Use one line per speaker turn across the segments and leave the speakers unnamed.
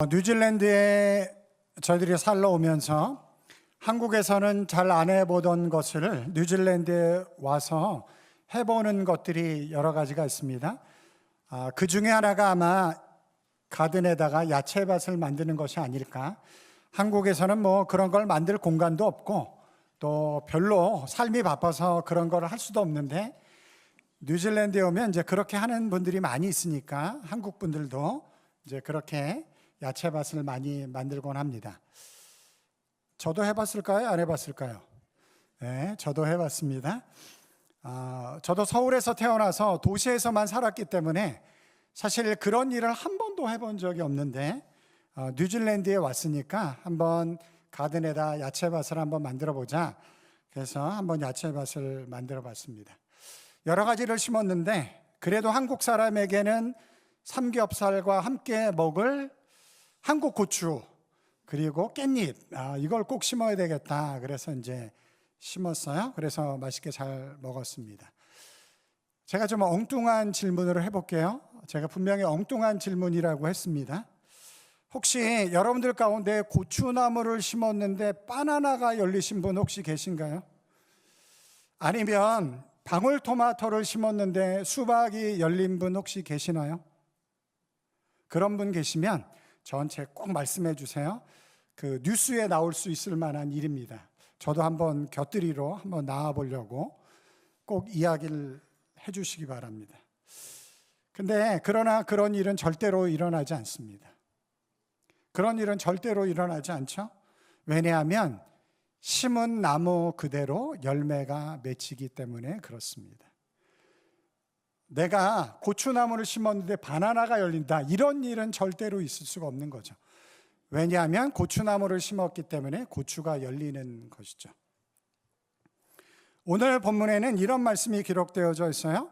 뉴질랜드에 저희들이 살러 오면서 한국에서는 잘 안 해보던 것을 뉴질랜드에 와서 해보는 것들이 여러 가지가 있습니다. 그 중에 하나가 아마 가든에다가 야채밭을 만드는 것이 아닐까. 한국에서는 뭐 그런 걸 만들 공간도 없고 또 별로 삶이 바빠서 그런 걸 할 수도 없는데, 뉴질랜드에 오면 이제 그렇게 하는 분들이 많이 있으니까 한국 분들도 이제 그렇게 야채밭을 많이 만들곤 합니다. 저도 해봤을까요? 안 해봤을까요? 네, 저도 해봤습니다. 저도 서울에서 태어나서 도시에서만 살았기 때문에 사실 그런 일을 한 번도 해본 적이 없는데, 뉴질랜드에 왔으니까 한번 가든에다 야채밭을 한번 만들어 보자. 그래서 한번 야채밭을 만들어 봤습니다. 여러 가지를 심었는데 그래도 한국 사람에게는 삼겹살과 함께 먹을 한국 고추 그리고 깻잎, 이걸 꼭 심어야 되겠다. 그래서 이제 심었어요. 그래서 맛있게 잘 먹었습니다. 제가 좀 엉뚱한 질문을 해볼게요. 제가 분명히 엉뚱한 질문이라고 했습니다. 혹시 여러분들 가운데 고추나무를 심었는데 바나나가 열리신 분 혹시 계신가요? 아니면 방울토마토를 심었는데 수박이 열린 분 혹시 계시나요? 그런 분 계시면 저한테 꼭 말씀해 주세요. 그 뉴스에 나올 수 있을 만한 일입니다. 저도 한번 곁들이러 한번 나와 보려고 꼭 이야기를 해 주시기 바랍니다. 근데 그러나 그런 일은 절대로 일어나지 않습니다. 그런 일은 절대로 일어나지 않죠. 왜냐하면 심은 나무 그대로 열매가 맺히기 때문에 그렇습니다. 내가 고추나무를 심었는데 바나나가 열린다, 이런 일은 절대로 있을 수가 없는 거죠. 왜냐하면 고추나무를 심었기 때문에 고추가 열리는 것이죠. 오늘 본문에는 이런 말씀이 기록되어져 있어요.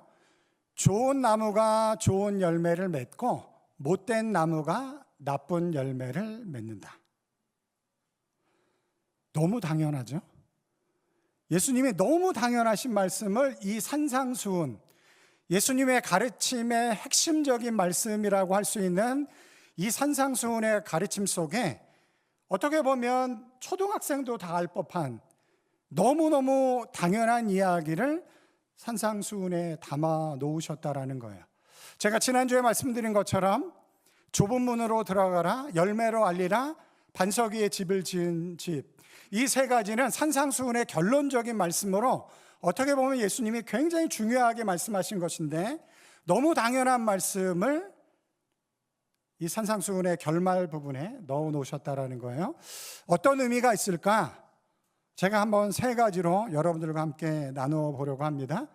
좋은 나무가 좋은 열매를 맺고 못된 나무가 나쁜 열매를 맺는다. 너무 당연하죠. 예수님이 너무 당연하신 말씀을 이 산상수훈, 예수님의 가르침의 핵심적인 말씀이라고 할 수 있는 이 산상수훈의 가르침 속에 어떻게 보면 초등학생도 다 알 법한 너무너무 당연한 이야기를 산상수훈에 담아 놓으셨다라는 거예요. 제가 지난주에 말씀드린 것처럼 좁은 문으로 들어가라, 열매로 알리라, 반석 위에 집을 지은 집, 이 세 가지는 산상수훈의 결론적인 말씀으로 어떻게 보면 예수님이 굉장히 중요하게 말씀하신 것인데, 너무 당연한 말씀을 이 산상수훈의 결말 부분에 넣어 놓으셨다라는 거예요. 어떤 의미가 있을까? 제가 한번 세 가지로 여러분들과 함께 나누어 보려고 합니다.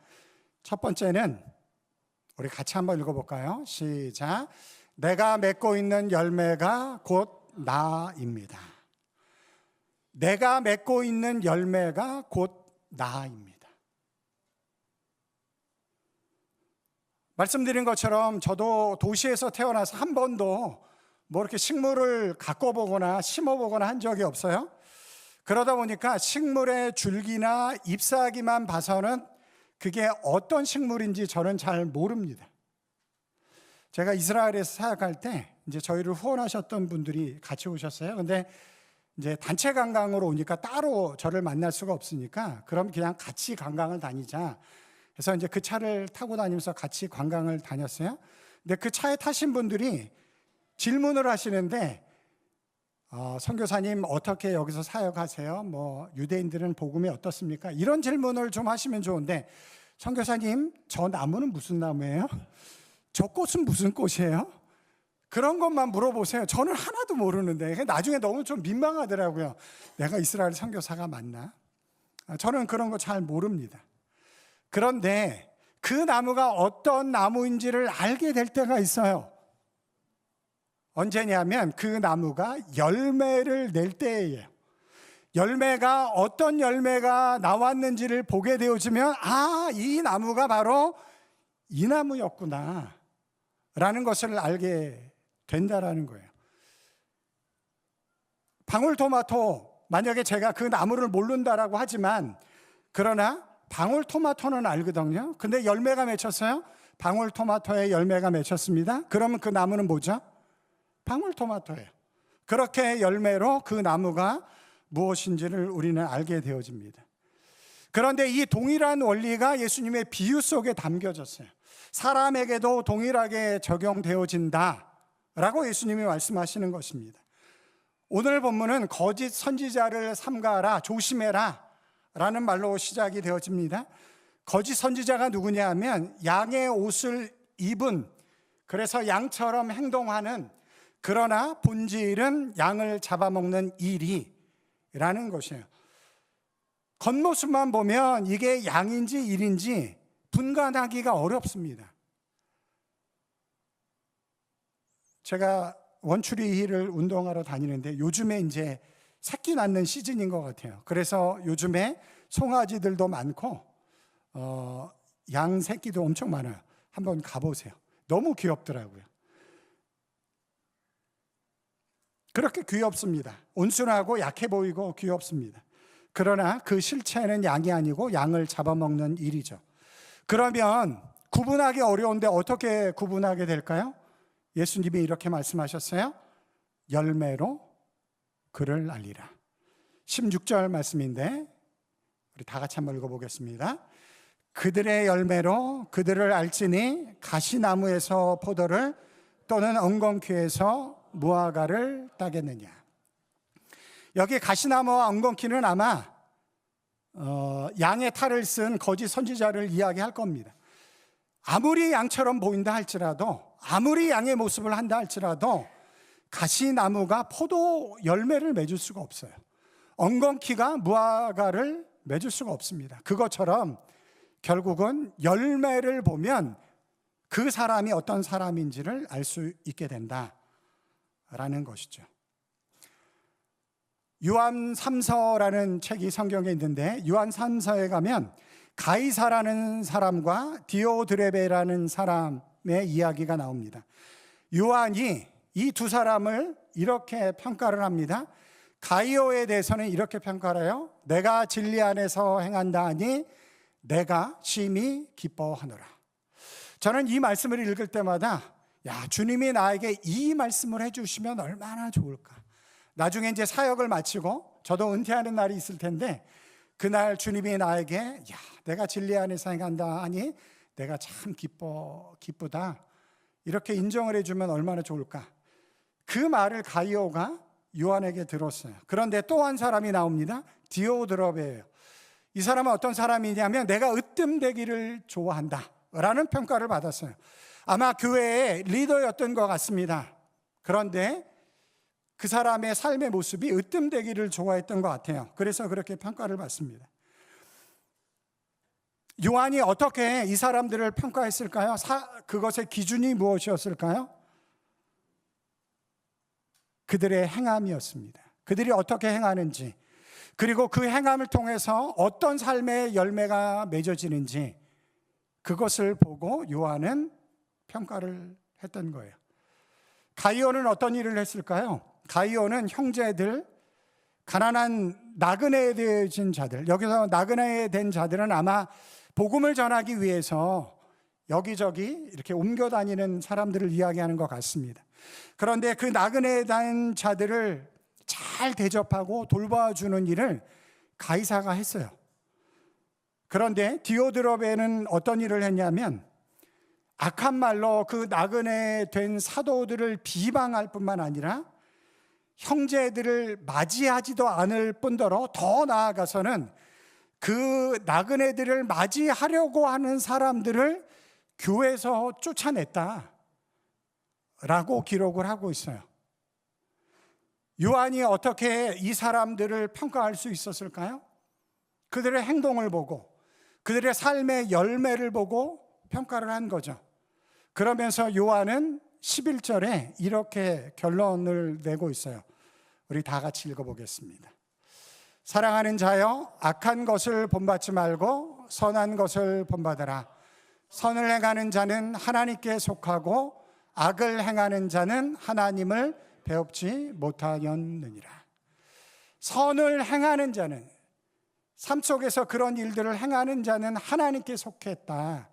첫 번째는 우리 같이 한번 읽어볼까요? 시작. 내가 맺고 있는 열매가 곧 나입니다. 내가 맺고 있는 열매가 곧 나입니다. 말씀드린 것처럼 저도 도시에서 태어나서 한 번도 뭐 이렇게 식물을 갖고 보거나 심어보거나 한 적이 없어요. 그러다 보니까 식물의 줄기나 잎사귀만 봐서는 그게 어떤 식물인지 저는 잘 모릅니다. 제가 이스라엘에서 사역할 때 이제 저희를 후원하셨던 분들이 같이 오셨어요. 근데 이제 단체 관광으로 오니까 따로 저를 만날 수가 없으니까 그럼 그냥 같이 관광을 다니자. 그래서 이제 그 차를 타고 다니면서 같이 관광을 다녔어요. 근데 그 차에 타신 분들이 질문을 하시는데, 선교사님 어떻게 여기서 사역하세요? 뭐 유대인들은 복음이 어떻습니까? 이런 질문을 좀 하시면 좋은데, 선교사님 저 나무는 무슨 나무예요? 저 꽃은 무슨 꽃이에요? 그런 것만 물어보세요. 저는 하나도 모르는데 나중에 너무 좀 민망하더라고요. 내가 이스라엘 선교사가 맞나? 저는 그런 거 잘 모릅니다. 그런데 그 나무가 어떤 나무인지를 알게 될 때가 있어요. 언제냐면 그 나무가 열매를 낼 때예요. 열매가 어떤 열매가 나왔는지를 보게 되어지면 이 나무가 바로 이 나무였구나 라는 것을 알게 된다라는 거예요. 방울토마토, 만약에 제가 그 나무를 모른다라고 하지만, 그러나 방울토마토는 알거든요. 근데 열매가 맺혔어요? 방울토마토에 열매가 맺혔습니다. 그러면 그 나무는 뭐죠? 방울토마토예요. 그렇게 열매로 그 나무가 무엇인지를 우리는 알게 되어집니다. 그런데 이 동일한 원리가 예수님의 비유 속에 담겨졌어요. 사람에게도 동일하게 적용되어진다라고 예수님이 말씀하시는 것입니다. 오늘 본문은 거짓 선지자를 삼가하라, 조심해라 라는 말로 시작이 되어집니다. 거짓 선지자가 누구냐 하면 양의 옷을 입은, 그래서 양처럼 행동하는, 그러나 본질은 양을 잡아먹는 일이라는 것이에요. 겉모습만 보면 이게 양인지 일인지 분간하기가 어렵습니다. 제가 원추리힐을 운동하러 다니는데 요즘에 이제 새끼 낳는 시즌인 것 같아요. 그래서 요즘에 송아지들도 많고 양 새끼도 엄청 많아요. 한번 가보세요. 너무 귀엽더라고요. 그렇게 귀엽습니다. 온순하고 약해 보이고 귀엽습니다. 그러나 그 실체는 양이 아니고 양을 잡아먹는 일이죠. 그러면 구분하기 어려운데 어떻게 구분하게 될까요? 예수님이 이렇게 말씀하셨어요. 열매로 그를 알리라. 16절 말씀인데 우리 다 같이 한번 읽어보겠습니다. 그들의 열매로 그들을 알지니 가시나무에서 포도를 또는 엉겅퀴에서 무화과를 따겠느냐. 여기 가시나무와 엉겅퀴는 아마 양의 탈을 쓴 거짓 선지자를 이야기할 겁니다. 아무리 양처럼 보인다 할지라도, 아무리 양의 모습을 한다 할지라도 가시나무가 포도 열매를 맺을 수가 없어요. 엉겅퀴가 무화과를 맺을 수가 없습니다. 그것처럼 결국은 열매를 보면 그 사람이 어떤 사람인지를 알 수 있게 된다라는 것이죠. 요한 3서라는 책이 성경에 있는데 요한 3서에 가면 가이사라는 사람과 디오드레베라는 사람의 이야기가 나옵니다. 요한이 이 두 사람을 이렇게 평가를 합니다. 가이오에 대해서는 이렇게 평가를 해요. 내가 진리 안에서 행한다 하니 내가 심히 기뻐하노라. 저는 이 말씀을 읽을 때마다 주님이 나에게 이 말씀을 해주시면 얼마나 좋을까. 나중에 이제 사역을 마치고 저도 은퇴하는 날이 있을 텐데 그날 주님이 나에게 내가 진리 안에서 행한다 하니 내가 참 기쁘다 이렇게 인정을 해주면 얼마나 좋을까. 그 말을 가이오가 요한에게 들었어요. 그런데 또 한 사람이 나옵니다. 디오드레베예요. 이 사람은 어떤 사람이냐면 내가 으뜸되기를 좋아한다 라는 평가를 받았어요. 아마 교회의 리더였던 것 같습니다. 그런데 그 사람의 삶의 모습이 으뜸되기를 좋아했던 것 같아요. 그래서 그렇게 평가를 받습니다. 요한이 어떻게 이 사람들을 평가했을까요? 그것의 기준이 무엇이었을까요? 그들의 행함이었습니다. 그들이 어떻게 행하는지, 그리고 그 행함을 통해서 어떤 삶의 열매가 맺어지는지 그것을 보고 요한은 평가를 했던 거예요. 가이오는 어떤 일을 했을까요? 가이오는 형제들, 가난한 나그네 되어진 자들, 여기서 나그네 된 자들은 아마 복음을 전하기 위해서 여기저기 이렇게 옮겨 다니는 사람들을 이야기하는 것 같습니다. 그런데 그 나그네 된 자들을 잘 대접하고 돌봐주는 일을 가이사가 했어요. 그런데 디오드레베는 어떤 일을 했냐면 악한 말로 그 나그네 된 사도들을 비방할 뿐만 아니라 형제들을 맞이하지도 않을 뿐더러 더 나아가서는 그 나그네들을 맞이하려고 하는 사람들을 교회에서 쫓아냈다라고 기록을 하고 있어요. 요한이 어떻게 이 사람들을 평가할 수 있었을까요? 그들의 행동을 보고 그들의 삶의 열매를 보고 평가를 한 거죠. 그러면서 요한은 11절에 이렇게 결론을 내고 있어요. 우리 다 같이 읽어보겠습니다. 사랑하는 자여, 악한 것을 본받지 말고 선한 것을 본받아라. 선을 행하는 자는 하나님께 속하고 악을 행하는 자는 하나님을 배웁지 못하였느니라. 선을 행하는 자는, 삶 속에서 그런 일들을 행하는 자는 하나님께 속했다.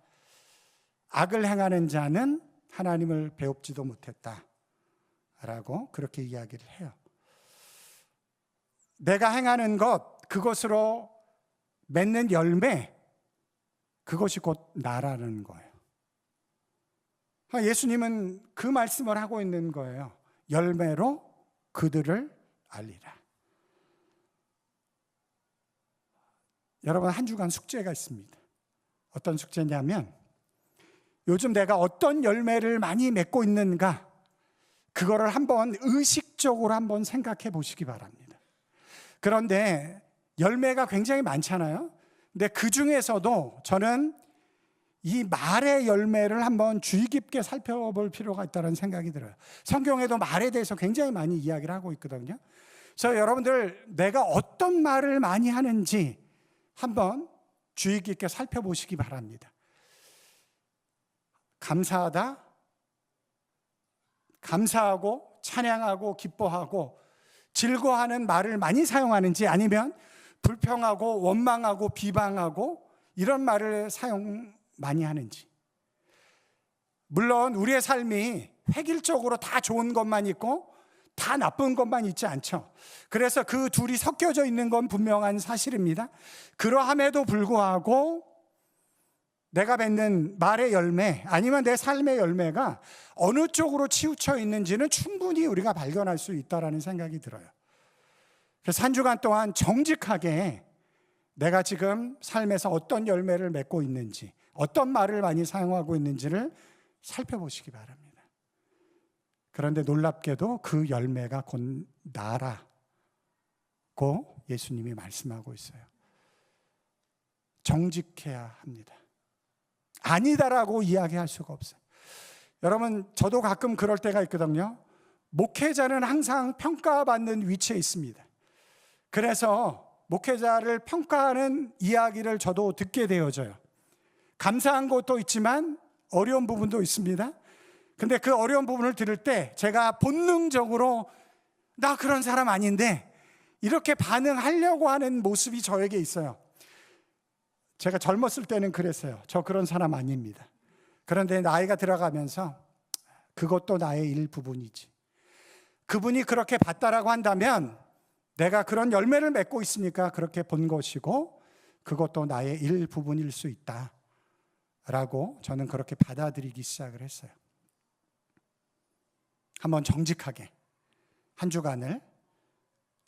악을 행하는 자는 하나님을 배웁지도 못했다 라고 그렇게 이야기를 해요. 내가 행하는 것, 그것으로 맺는 열매, 그것이 곧 나라는 거예요. 예수님은 그 말씀을 하고 있는 거예요. 열매로 그들을 알리라. 여러분, 한 주간 숙제가 있습니다. 어떤 숙제냐면, 요즘 내가 어떤 열매를 많이 맺고 있는가, 그거를 한번 의식적으로 한번 생각해 보시기 바랍니다. 그런데 열매가 굉장히 많잖아요. 근데 그 중에서도 저는 이 말의 열매를 한번 주의 깊게 살펴볼 필요가 있다는 생각이 들어요. 성경에도 말에 대해서 굉장히 많이 이야기를 하고 있거든요. 그래서 여러분들, 내가 어떤 말을 많이 하는지 한번 주의 깊게 살펴보시기 바랍니다. 감사하다, 감사하고 찬양하고 기뻐하고 즐거워하는 말을 많이 사용하는지, 아니면 불평하고 원망하고 비방하고 이런 말을 사용 많이 하는지. 물론 우리의 삶이 획일적으로 다 좋은 것만 있고 다 나쁜 것만 있지 않죠. 그래서 그 둘이 섞여져 있는 건 분명한 사실입니다. 그러함에도 불구하고 내가 맺는 말의 열매, 아니면 내 삶의 열매가 어느 쪽으로 치우쳐 있는지는 충분히 우리가 발견할 수 있다는 생각이 들어요. 그래서 한 주간 동안 정직하게 내가 지금 삶에서 어떤 열매를 맺고 있는지, 어떤 말을 많이 사용하고 있는지를 살펴보시기 바랍니다. 그런데 놀랍게도 그 열매가 곧 나라고 예수님이 말씀하고 있어요. 정직해야 합니다. 아니다라고 이야기할 수가 없어요. 여러분, 저도 가끔 그럴 때가 있거든요. 목회자는 항상 평가받는 위치에 있습니다. 그래서 목회자를 평가하는 이야기를 저도 듣게 되어져요. 감사한 것도 있지만 어려운 부분도 있습니다. 근데 그 어려운 부분을 들을 때 제가 본능적으로 나 그런 사람 아닌데 이렇게 반응하려고 하는 모습이 저에게 있어요. 제가 젊었을 때는 그랬어요. 저 그런 사람 아닙니다. 그런데 나이가 들어가면서 그것도 나의 일부분이지. 그분이 그렇게 봤다라고 한다면 내가 그런 열매를 맺고 있으니까 그렇게 본 것이고 그것도 나의 일부분일 수 있다라고 저는 그렇게 받아들이기 시작을 했어요. 한번 정직하게 한 주간을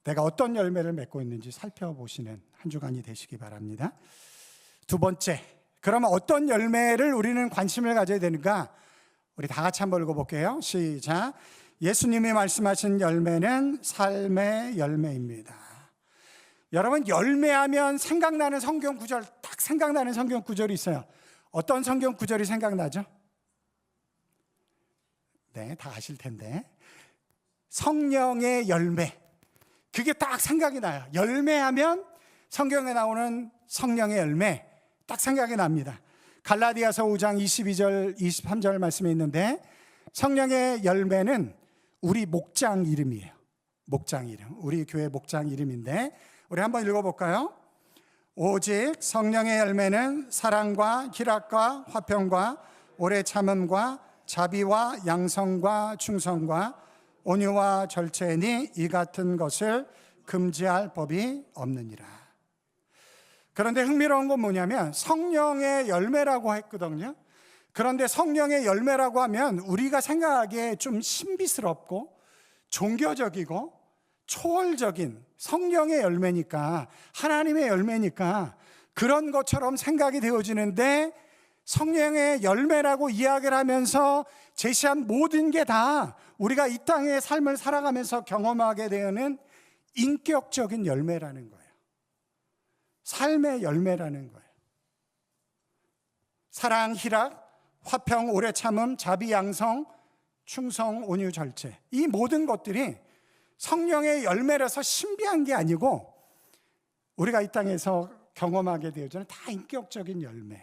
내가 어떤 열매를 맺고 있는지 살펴보시는 한 주간이 되시기 바랍니다. 두 번째, 그러면 어떤 열매를 우리는 관심을 가져야 되는가? 우리 다 같이 한번 읽어볼게요. 시작. 예수님이 말씀하신 열매는 삶의 열매입니다. 여러분, 열매하면 생각나는 성경 구절, 딱 생각나는 성경 구절이 있어요. 어떤 성경 구절이 생각나죠? 네, 다 아실 텐데. 성령의 열매. 그게 딱 생각이 나요. 열매하면 성경에 나오는 성령의 열매 딱 생각이 납니다. 갈라디아서 5장 22절 23절 말씀에 있는데, 성령의 열매는 우리 목장 이름이에요. 목장 이름, 우리 교회 목장 이름인데 우리 한번 읽어볼까요? 오직 성령의 열매는 사랑과 희락과 화평과 오래 참음과 자비와 양성과 충성과 온유와 절제니 이 같은 것을 금지할 법이 없느니라. 그런데 흥미로운 건 뭐냐면 성령의 열매라고 했거든요. 그런데 성령의 열매라고 하면 우리가 생각하기에 좀 신비스럽고 종교적이고 초월적인 성령의 열매니까, 하나님의 열매니까 그런 것처럼 생각이 되어지는데, 성령의 열매라고 이야기를 하면서 제시한 모든 게 다 우리가 이 땅의 삶을 살아가면서 경험하게 되는 인격적인 열매라는 거예요. 삶의 열매라는 거예요. 사랑, 희락, 화평, 오래 참음, 자비, 양성, 충성, 온유, 절제. 이 모든 것들이 성령의 열매라서 신비한 게 아니고 우리가 이 땅에서 경험하게 되어지는 다 인격적인 열매라는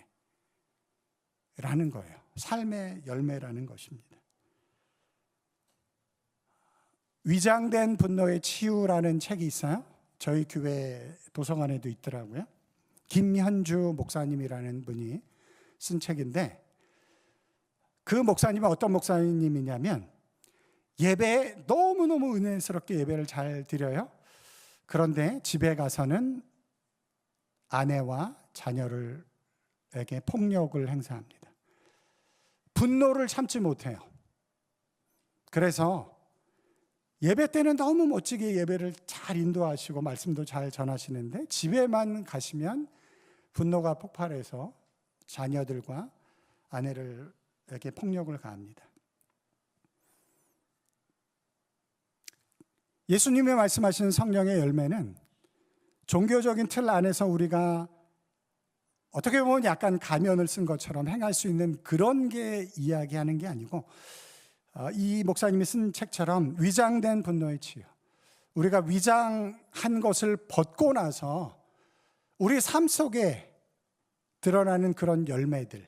거예요. 삶의 열매라는 것입니다. 위장된 분노의 치유라는 책이 있어요. 저희 교회 도서관에도 있더라고요. 김현주 목사님이라는 분이 쓴 책인데, 그 목사님은 어떤 목사님이냐면 예배에 너무너무 은혜스럽게 예배를 잘 드려요. 그런데 집에 가서는 아내와 자녀에게 폭력을 행사합니다. 분노를 참지 못해요. 그래서 예배 때는 너무 멋지게 예배를 잘 인도하시고 말씀도 잘 전하시는데 집에만 가시면 분노가 폭발해서 자녀들과 아내에게 폭력을 가합니다. 예수님이 말씀하신 성령의 열매는 종교적인 틀 안에서 우리가 어떻게 보면 약간 가면을 쓴 것처럼 행할 수 있는 그런 게 이야기하는 게 아니고, 이 목사님이 쓴 책처럼 위장된 분노의 치유, 우리가 위장한 것을 벗고 나서 우리 삶 속에 드러나는 그런 열매들,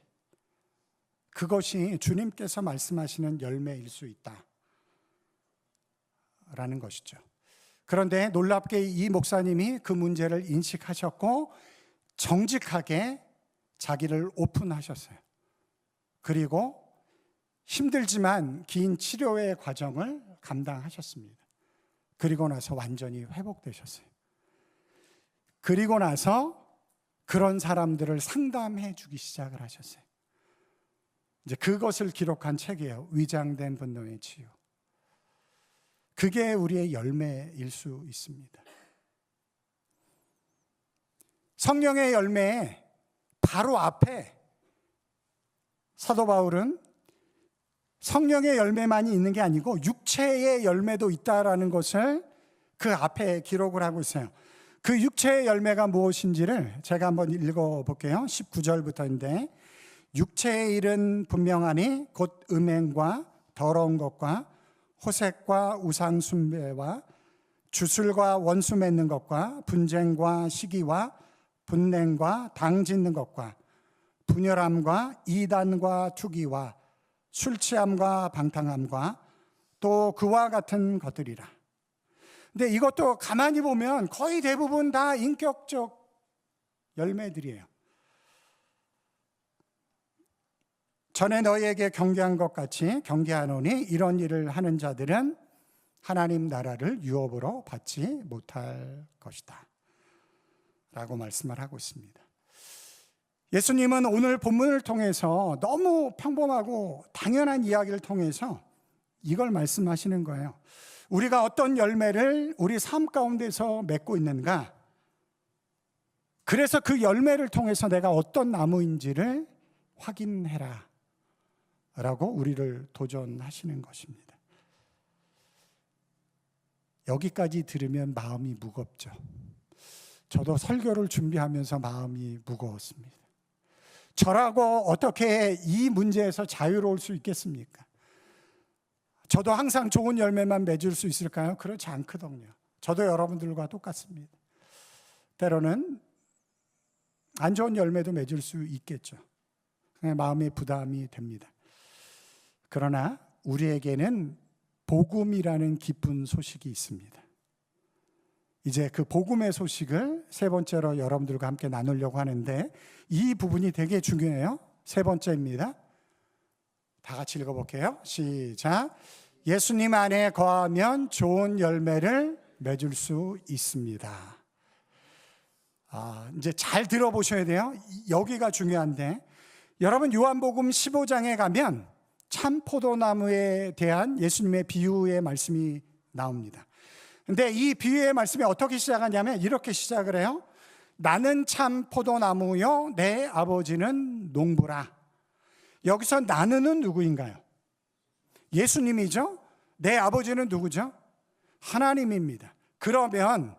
그것이 주님께서 말씀하시는 열매일 수 있다라는 것이죠. 그런데 놀랍게 이 목사님이 그 문제를 인식하셨고 정직하게 자기를 오픈하셨어요. 그리고 힘들지만 긴 치료의 과정을 감당하셨습니다. 그리고 나서 완전히 회복되셨어요. 그리고 나서 그런 사람들을 상담해 주기 시작을 하셨어요. 이제 그것을 기록한 책이에요. 위장된 분노의 치유. 그게 우리의 열매일 수 있습니다. 성령의 열매의 바로 앞에 사도 바울은 성령의 열매만이 있는 게 아니고 육체의 열매도 있다라는 것을 그 앞에 기록을 하고 있어요. 그 육체의 열매가 무엇인지를 제가 한번 읽어볼게요. 19절부터인데, 육체의 일은 분명하니 곧 음행과 더러운 것과 호색과 우상 숭배와 주술과 원수 맺는 것과 분쟁과 시기와 분냉과 당 짓는 것과 분열함과 이단과 투기와 술 취함과 방탕함과 또 그와 같은 것들이라. 근데 이것도 가만히 보면 거의 대부분 다 인격적 열매들이에요. 전에 너희에게 경계한 것 같이 경계하노니 이런 일을 하는 자들은 하나님 나라를 유업으로 받지 못할 것이다 라고 말씀을 하고 있습니다. 예수님은 오늘 본문을 통해서 너무 평범하고 당연한 이야기를 통해서 이걸 말씀하시는 거예요. 우리가 어떤 열매를 우리 삶 가운데서 맺고 있는가, 그래서 그 열매를 통해서 내가 어떤 나무인지를 확인해라 라고 우리를 도전하시는 것입니다. 여기까지 들으면 마음이 무겁죠. 저도 설교를 준비하면서 마음이 무거웠습니다. 저라고 어떻게 이 문제에서 자유로울 수 있겠습니까? 저도 항상 좋은 열매만 맺을 수 있을까요? 그렇지 않거든요. 저도 여러분들과 똑같습니다. 때로는 안 좋은 열매도 맺을 수 있겠죠. 마음의 부담이 됩니다. 그러나 우리에게는 복음이라는 기쁜 소식이 있습니다. 이제 그 복음의 소식을 세 번째로 여러분들과 함께 나누려고 하는데, 이 부분이 되게 중요해요. 세 번째입니다. 다 같이 읽어볼게요. 시작. 예수님 안에 거하면 좋은 열매를 맺을 수 있습니다. 이제 잘 들어보셔야 돼요. 여기가 중요한데, 여러분 요한복음 15장에 가면 참 포도나무에 대한 예수님의 비유의 말씀이 나옵니다. 근데 이 비유의 말씀이 어떻게 시작하냐면 이렇게 시작을 해요. 나는 참 포도나무요 내 아버지는 농부라. 여기서 나는은 누구인가요? 예수님이죠. 내 아버지는 누구죠? 하나님입니다. 그러면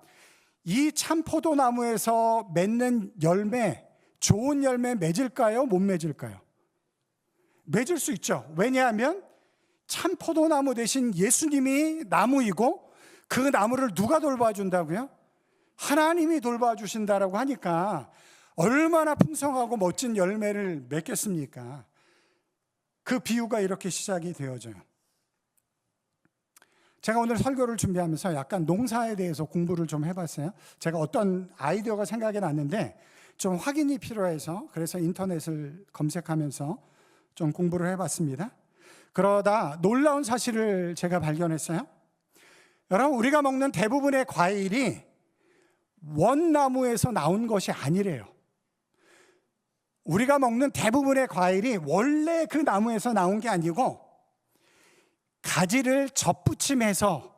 이 참 포도나무에서 맺는 열매, 좋은 열매 맺을까요? 못 맺을까요? 맺을 수 있죠. 왜냐하면 참 포도나무 대신 예수님이 나무이고 그 나무를 누가 돌봐준다고요? 하나님이 돌봐주신다라고 하니까 얼마나 풍성하고 멋진 열매를 맺겠습니까? 그 비유가 이렇게 시작이 되어져요. 제가 오늘 설교를 준비하면서 약간 농사에 대해서 공부를 좀 해봤어요. 제가 어떤 아이디어가 생각이 났는데 좀 확인이 필요해서 그래서 인터넷을 검색하면서 좀 공부를 해봤습니다. 그러다 놀라운 사실을 제가 발견했어요. 여러분, 우리가 먹는 대부분의 과일이 원나무에서 나온 것이 아니래요. 우리가 먹는 대부분의 과일이 원래 그 나무에서 나온 게 아니고 가지를 접붙임해서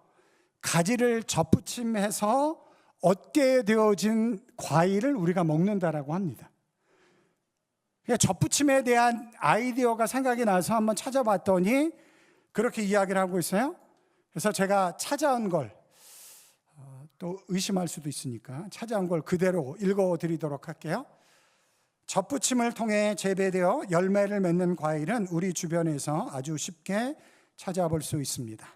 얻게 되어진 과일을 우리가 먹는다라고 합니다. 접붙임에 대한 아이디어가 생각이 나서 한번 찾아봤더니 그렇게 이야기를 하고 있어요. 그래서 제가 찾아온 걸, 또 의심할 수도 있으니까 찾아온 걸 그대로 읽어드리도록 할게요. 접붙임을 통해 재배되어 열매를 맺는 과일은 우리 주변에서 아주 쉽게 찾아볼 수 있습니다.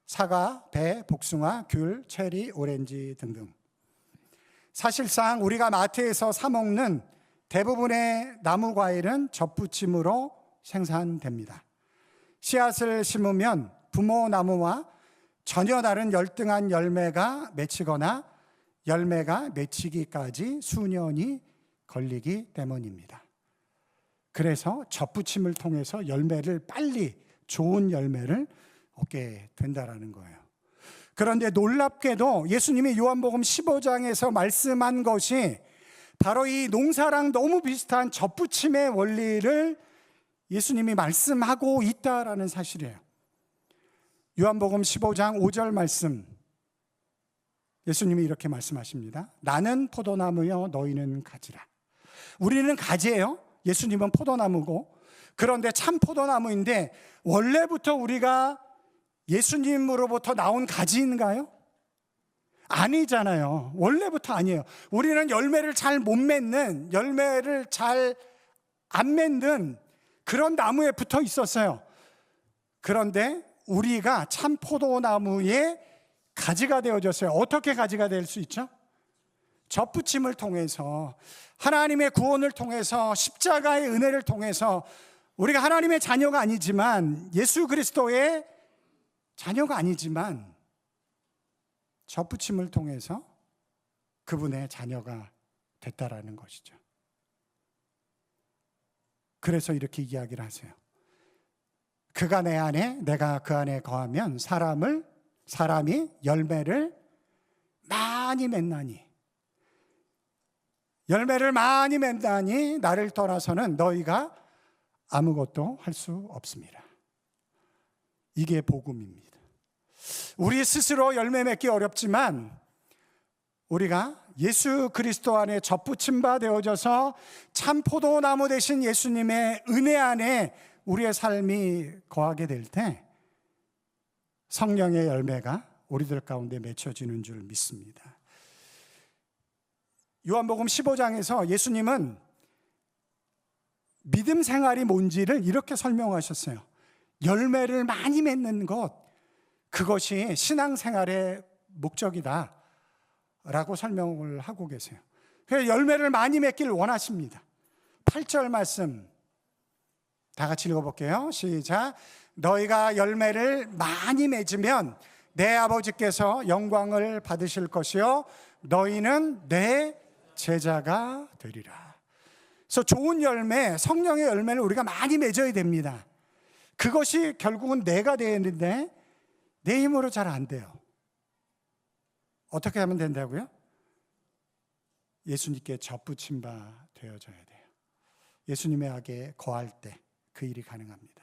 사과, 배, 복숭아, 귤, 체리, 오렌지 등등. 사실상 우리가 마트에서 사 먹는 대부분의 나무 과일은 접붙임으로 생산됩니다. 씨앗을 심으면 부모 나무와 전혀 다른 열등한 열매가 맺히거나 열매가 맺히기까지 수년이 걸리기 때문입니다. 그래서 접붙임을 통해서 열매를 빨리, 좋은 열매를 얻게 된다라는 거예요. 그런데 놀랍게도 예수님이 요한복음 15장에서 말씀한 것이 바로 이 농사랑 너무 비슷한 접붙임의 원리를 예수님이 말씀하고 있다라는 사실이에요. 요한복음 15장 5절 말씀, 예수님이 이렇게 말씀하십니다. 나는 포도나무여 너희는 가지라. 우리는 가지예요. 예수님은 포도나무고. 그런데 참 포도나무인데 원래부터 우리가 예수님으로부터 나온 가지인가요? 아니잖아요. 원래부터 아니에요. 우리는 열매를 잘 못 맺는, 열매를 잘 안 맺는 그런 나무에 붙어 있었어요. 그런데 우리가 참 포도나무의 가지가 되어졌어요. 어떻게 가지가 될 수 있죠? 접붙임을 통해서, 하나님의 구원을 통해서, 십자가의 은혜를 통해서 우리가 하나님의 자녀가 아니지만, 예수 그리스도의 자녀가 아니지만 접붙임을 통해서 그분의 자녀가 됐다라는 것이죠. 그래서 이렇게 이야기를 하세요. 그가 내 안에, 내가 그 안에 거하면 사람이 열매를 많이 맺나니, 열매를 많이 맺다니 나를 떠나서는 너희가 아무것도 할 수 없습니다. 이게 복음입니다. 우리 스스로 열매 맺기 어렵지만 우리가 예수 그리스도 안에 접붙임 바 되어져서 참 포도나무 되신 예수님의 은혜 안에 우리의 삶이 거하게 될 때 성령의 열매가 우리들 가운데 맺혀지는 줄 믿습니다. 요한복음 15장에서 예수님은 믿음 생활이 뭔지를 이렇게 설명하셨어요. 열매를 많이 맺는 것, 그것이 신앙생활의 목적이다 라고 설명을 하고 계세요. 그래서 열매를 많이 맺길 원하십니다. 8절 말씀 다 같이 읽어볼게요. 시작. 너희가 열매를 많이 맺으면 내 아버지께서 영광을 받으실 것이요 너희는 내 제자가 되리라. 그래서 좋은 열매, 성령의 열매를 우리가 많이 맺어야 됩니다. 그것이 결국은 내가 되는데 내 힘으로 잘 안 돼요. 어떻게 하면 된다고요? 예수님께 접붙임 바 되어져야 돼요. 예수님의 악에 거할 때 그 일이 가능합니다.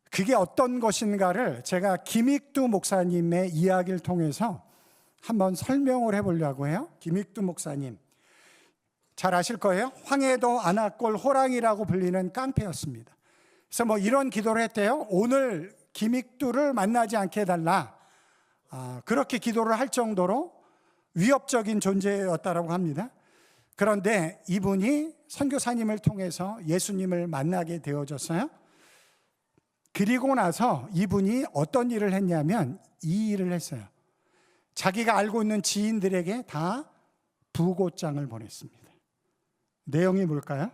그게 어떤 것인가를 제가 김익두 목사님의 이야기를 통해서 한번 설명을 해보려고 해요. 김익두 목사님 잘 아실 거예요. 황해도 안악골 호랑이라고 불리는 깡패였습니다. 그래서 이런 기도를 했대요. 오늘 김익두를 만나지 않게 해달라. 그렇게 기도를 할 정도로 위협적인 존재였다라고 합니다. 그런데 이분이 선교사님을 통해서 예수님을 만나게 되어졌어요. 그리고 나서 이분이 어떤 일을 했냐면 이 일을 했어요. 자기가 알고 있는 지인들에게 다 부고장을 보냈습니다. 내용이 뭘까요?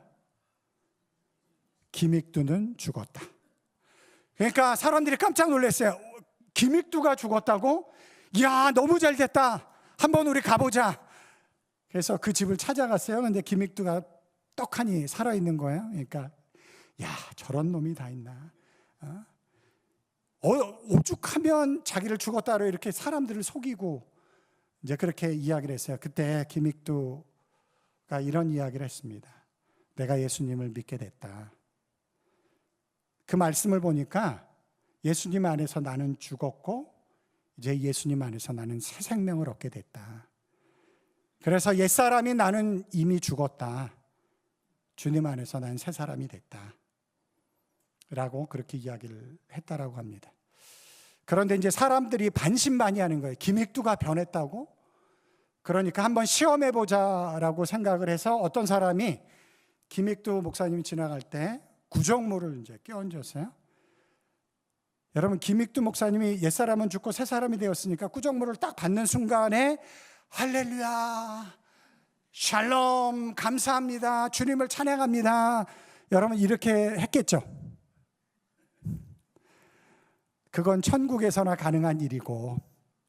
김익두는 죽었다. 그러니까 사람들이 깜짝 놀랐어요. 김익두가 죽었다고? 이야, 너무 잘 됐다. 한번 우리 가보자. 그래서 그 집을 찾아갔어요. 근데 김익두가 떡하니 살아있는 거예요. 그러니까 야, 저런 놈이 다 있나. 오죽하면 자기를 죽었다로 이렇게 사람들을 속이고 이제 그렇게 이야기를 했어요. 그때 김익두가 이런 이야기를 했습니다. 내가 예수님을 믿게 됐다. 그 말씀을 보니까 예수님 안에서 나는 죽었고 이제 예수님 안에서 나는 새 생명을 얻게 됐다. 그래서 옛사람이 나는 이미 죽었다. 주님 안에서 난 새 사람이 됐다. 라고 그렇게 이야기를 했다라고 합니다. 그런데 이제 사람들이 반신반의하는 거예요. 김익두가 변했다고? 그러니까 한번 시험해보자라고 생각을 해서 어떤 사람이 김익두 목사님이 지나갈 때 구정물을 이제 끼얹었어요. 여러분, 김익두 목사님이 옛사람은 죽고 새 사람이 되었으니까 구정물을 딱 받는 순간에 할렐루야, 샬롬, 감사합니다, 주님을 찬양합니다. 여러분 이렇게 했겠죠. 그건 천국에서나 가능한 일이고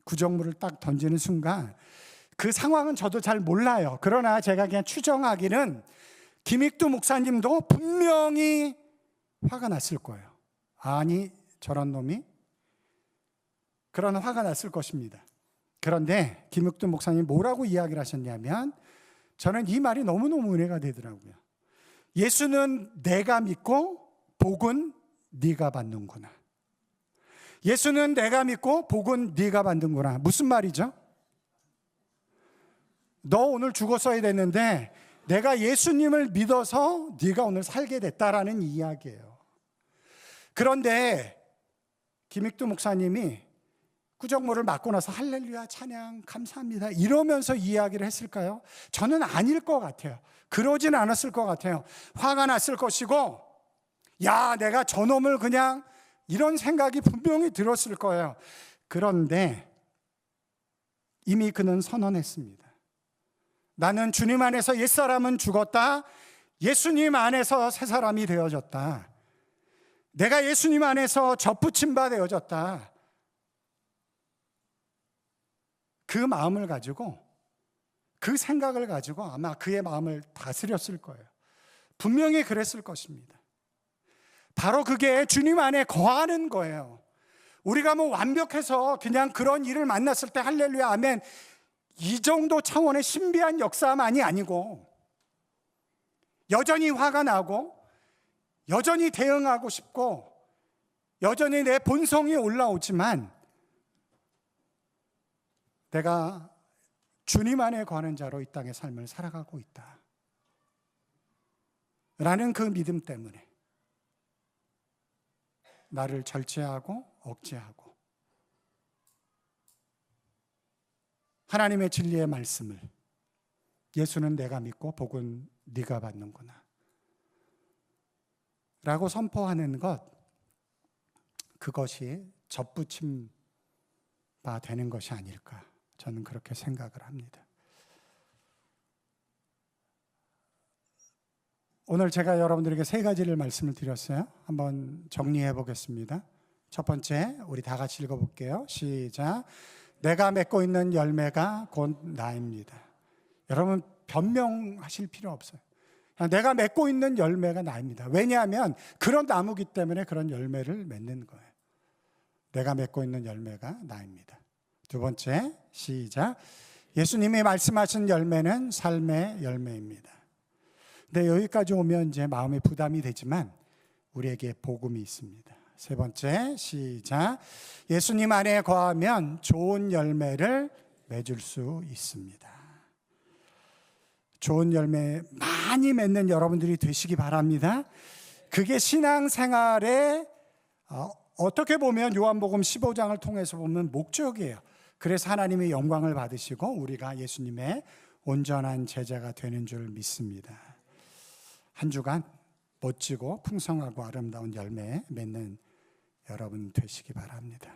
구정물을 딱 던지는 순간 그 상황은 저도 잘 몰라요. 그러나 제가 그냥 추정하기는 김익두 목사님도 분명히 화가 났을 거예요. 아니 저런 놈이? 그런 화가 났을 것입니다. 그런데 김익두 목사님이 뭐라고 이야기를 하셨냐면 저는 이 말이 너무너무 은혜가 되더라고요. 예수는 내가 믿고 복은 네가 받는구나. 예수는 내가 믿고 복은 네가 받는구나. 무슨 말이죠? 너 오늘 죽었어야 됐는데 내가 예수님을 믿어서 네가 오늘 살게 됐다라는 이야기예요. 그런데 김익두 목사님이 구정물을 맞고 나서 할렐루야, 찬양, 감사합니다 이러면서 이야기를 했을까요? 저는 아닐 것 같아요. 그러진 않았을 것 같아요. 화가 났을 것이고 야, 내가 저놈을 그냥 이런 생각이 분명히 들었을 거예요. 그런데 이미 그는 선언했습니다. 나는 주님 안에서 옛사람은 죽었다. 예수님 안에서 새 사람이 되어졌다. 내가 예수님 안에서 접붙임 바 되어졌다. 그 마음을 가지고, 그 생각을 가지고 아마 그의 마음을 다스렸을 거예요. 분명히 그랬을 것입니다. 바로 그게 주님 안에 거하는 거예요. 우리가 뭐 완벽해서 그냥 그런 일을 만났을 때 할렐루야 아멘 이 정도 차원의 신비한 역사만이 아니고 여전히 화가 나고 여전히 대응하고 싶고 여전히 내 본성이 올라오지만 내가 주님 안에 거하는 자로 이 땅의 삶을 살아가고 있다 라는 그 믿음 때문에 나를 절제하고 억제하고 하나님의 진리의 말씀을 예수는 내가 믿고 복은 네가 받는구나 라고 선포하는 것, 그것이 접붙임 바 되는 것이 아닐까 저는 그렇게 생각을 합니다. 오늘 제가 여러분들에게 세 가지를 말씀을 드렸어요. 한번 정리해 보겠습니다. 첫 번째, 우리 다 같이 읽어볼게요. 시작. 내가 맺고 있는 열매가 곧 나입니다. 여러분 변명하실 필요 없어요. 내가 맺고 있는 열매가 나입니다. 왜냐하면 그런 나무기 때문에 그런 열매를 맺는 거예요. 내가 맺고 있는 열매가 나입니다. 두 번째, 시작. 예수님이 말씀하신 열매는 삶의 열매입니다. 근데 여기까지 오면 이제 마음에 부담이 되지만 우리에게 복음이 있습니다. 세 번째, 시작. 예수님 안에 거하면 좋은 열매를 맺을 수 있습니다. 좋은 열매 많이 맺는 여러분들이 되시기 바랍니다. 그게 신앙생활에 어떻게 보면 요한복음 15장을 통해서 보면 목적이에요. 그래서 하나님의 영광을 받으시고 우리가 예수님의 온전한 제자가 되는 줄 믿습니다. 한 주간 멋지고 풍성하고 아름다운 열매 맺는 여러분 되시기 바랍니다.